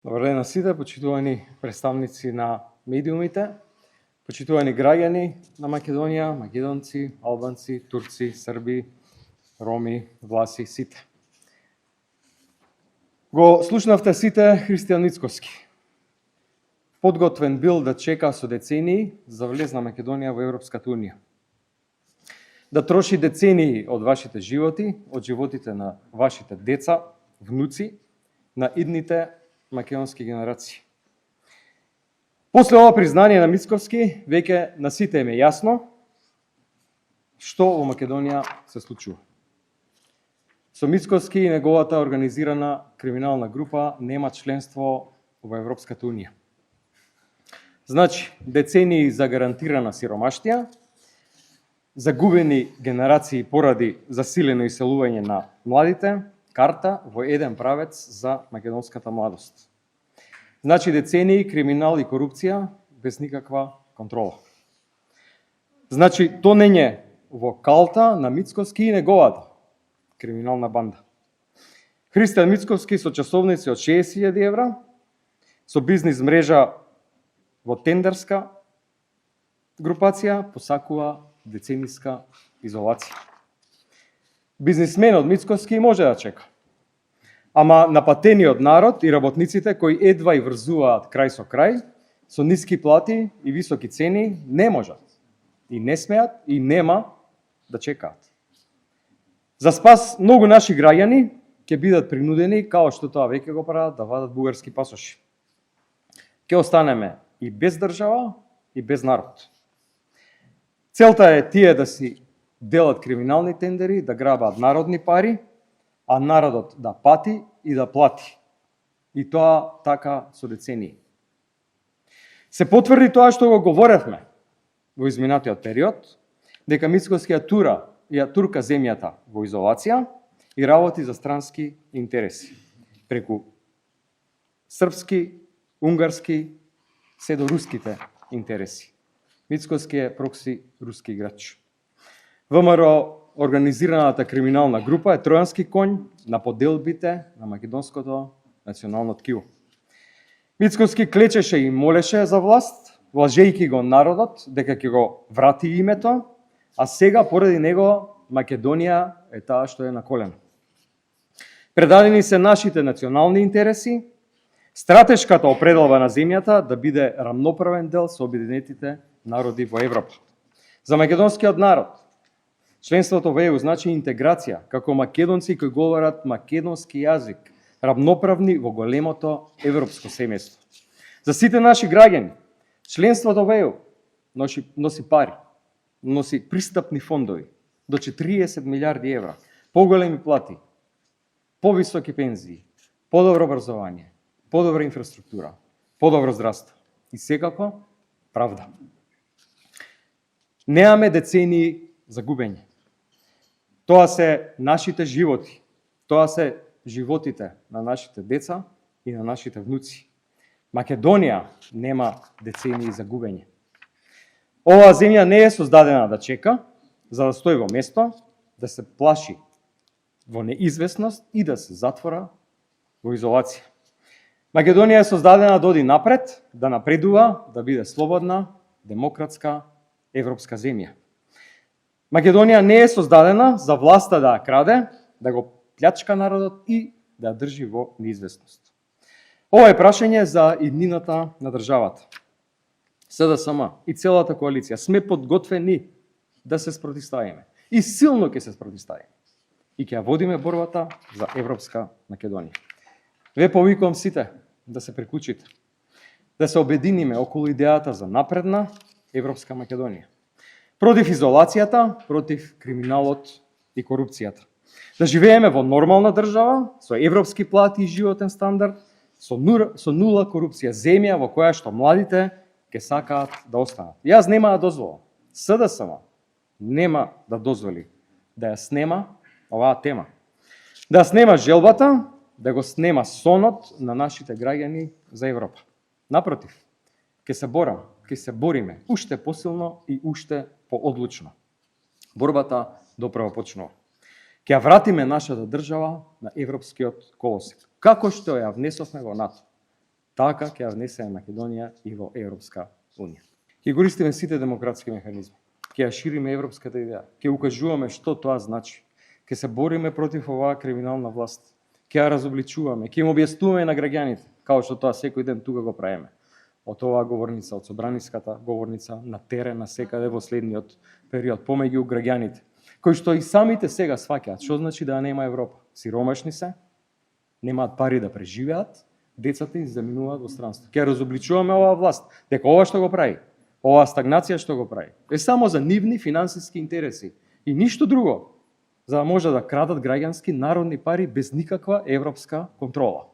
Добар ден на сите, почитувани представници на медиумите, почитувани граѓани на Македонија, македонци, албанци, турци, срби, роми, власи, сите. Го слушнавте сите Христијан Мицкоски. Подготвен бил да чека со децении за влез на Македонија во Европската Унија. Да троши децении од вашите животи, од животите на вашите деца, внуци, на идните македонски генерации. После ова признание на Мицковски, веќе на сите им е јасно што во Македонија се случува. Со Мицковски и неговата организирана криминална група нема членство во Европската Унија. Значи, децении за гарантирана сиромаштија, загубени генерации поради засилено иселување на младите, карта во еден правец за македонската младост. Значи децении криминал и корупција без никаква контрола. Значи тонење во калта на Мицковски и неговата криминална банда. Христијан Мицковски со часовници од 60.000 евра, со бизнис мрежа во тендерска групација, посакува децениска изолација. Бизнисменот Мицковски може да чека. Ама напатениот народ и работниците кои едва и врзуваат крај со крај, со ниски плати и високи цени, не можат, и не смеат, и нема да чекаат. За спас, многу наши граѓани ќе бидат принудени, као што тоа веќе го прават, да вадат бугарски пасоши. Ќе останеме и без држава, и без народ. Целта е тие да си делат криминални тендери, да грабаат народни пари, а народот да пати и да плати. И тоа така со децении. Се потврди тоа што го говоревме во изминатиот период, дека Мицковски ја турка земјата во изолација и работи за странски интереси, преку српски, унгарски, се до руските интереси. Мицковски е прокси руски играч. ВМРО организираната криминална група е тројански конј на поделбите на македонското национално ткиво. Мицковски клечеше и молеше за власт, лажејќи го народот дека ќе го врати името, а сега поради него Македонија е таа што е на колено. Предадени се нашите национални интереси, стратешката определба на земјата да биде рамноправен дел со обединетите народи во Европа. За македонскиот народ членството во ЕУ значи интеграција, како македонци кои говорат македонски јазик, равноправни во големото европско семејство. За сите наши граѓани, членството во ЕУ носи пари, носи пристапни фондови, до 40 милиарди евра, поголеми плати, повисоки пензии, подобро образование, подобра инфраструктура, подобро здравство и секако правда. Немаме децении загубени. Тоа се нашите животи, тоа се животите на нашите деца и на нашите внуци. Македонија нема децении загубени. Оваа земја не е создадена да чека, за да стои во место, да се плаши во неизвестност и да се затвора во изолација. Македонија е создадена да оди напред, да напредува, да биде слободна, демократска, европска земја. Македонија не е создадена за власта да ја краде, да го плячка народот и да ја држи во неизвестност. Ова е прашање за иднината на државата. СДСМ и целата коалиција сме подготвени да се спротивставиме. И силно ќе се спротивставиме. И ќе ја водиме борбата за европска Македонија. Ве повикувам сите да се приклучите, да се обединиме околу идејата за напредна европска Македонија. Против изолацијата, против криминалот и корупцијата. Да живееме во нормална држава, со европски плати и животен стандард, со нула корупција, земја во која што младите ќе сакаат да останат. Јас нема да дозволам, СДСМ нема да дозволи да ја снема оваа тема. Да ја снема желбата, да го снема сонот на нашите граѓани за Европа. Напротив, ќе се бориме уште посилно и уште поодлучно. Борбата доправо почнува. Ќе ја вратиме нашата држава на европскиот колосек, како што ја внесовме во НАТО. Така ќе ја внесеме Македонија и во Европска унија. Ќе користиме сите демократски механизми. Ќе ја шириме европската идеја. Ќе укажуваме што тоа значи. Ќе се бориме против оваа криминална власт. Ќе ја разобличуваме, ќе им објаснуваме на граѓаните, како што тоа секој ден тука го правиме. Од оваа говорница, од собраниската говорница, на терен, на секаде во следниот период, помеѓу граѓаните, кои што и самите сега сваќаат што значи да нема Европа. Сиромашни се, немаат пари да преживеат, децата им заминуваат во странство. Ќе разобличуваме оваа власт, дека ова што го прави, оваа стагнација што го прави, е само за нивни финансиски интереси и ништо друго, за да може да крадат граѓански народни пари без никаква европска контрола.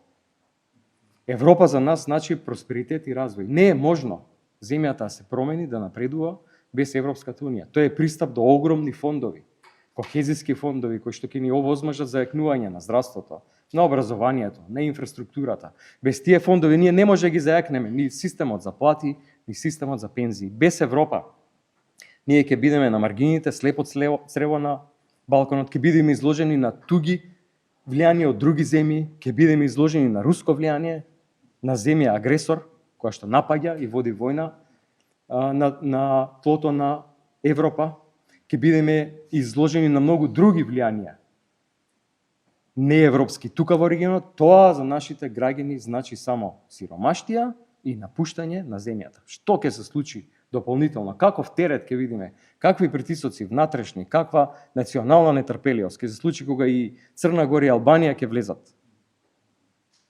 Европа за нас значи просперитет и развој. Не е можно земјата да се промени, да напредува без Европската унија. Тоа е пристап до огромни фондови, кохезиски фондови кои што ќе ни овозможат зајакнување на здравството, на образованието, на инфраструктурата. Без тие фондови ние не може да ги зајакнеме ни системот за плати, ни системот за пензии. Без Европа ние ќе бидеме на маргините, слепот црево на балконот, ќе бидеме изложени на туги влијание од други земји, ќе бидеме изложени на руско влијание, на земја агресор, која што напаѓа и води војна на тлото на Европа, ќе бидеме изложени на многу други влијанија, неевропски. Тука во регионот, тоа за нашите граѓани значи само сиромаштија и напуштање на земјата. Што ќе се случи дополнително? Каков терет ќе видиме? Какви притисоци внатрешни? Каква национална нетрпеливост ќе се случи кога и Црна Гора и Албанија ќе влезат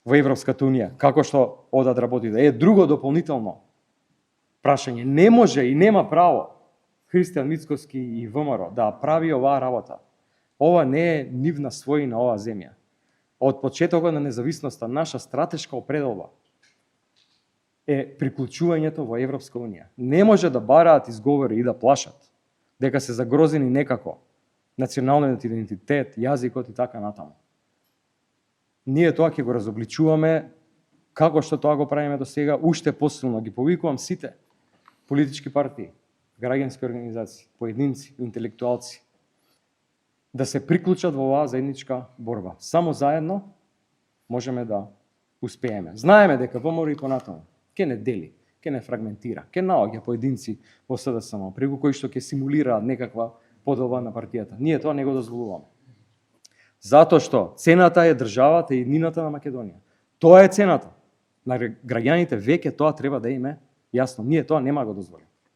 во Европската унија? Како што одат работите? Е друго дополнително прашање. Не може и нема право Христијан Мицкоски и ВМРО да прави оваа работа. Ова не е нивна својина, оваа земја. Од почетокот на независноста, наша стратешка определба е приклучувањето во Европска унија. Не може да бараат изговори и да плашат дека се загрозени некако националниот идентитет, јазикот и така натаму. Ние тоа ќе го разобличуваме како што тоа го правиме до сега, уште посилно ги повикувам сите политички партии, граѓански организации, поединци, интелектуалци да се приклучат во оваа заедничка борба. Само заедно можеме да успееме. Знаеме дека ВМРО и понатаму ќе не дели, ќе не фрагментира, ќе наоѓа поединци во СДСМ, преку кои што ќе симулираат некаква поделба на партијата. Ние тоа не го дозволуваме. Затоа што цената е државата и еднината на Македонија. Тоа е цената. На граѓаните веќе тоа треба да им е јасно. Ние тоа нема го дозволиме.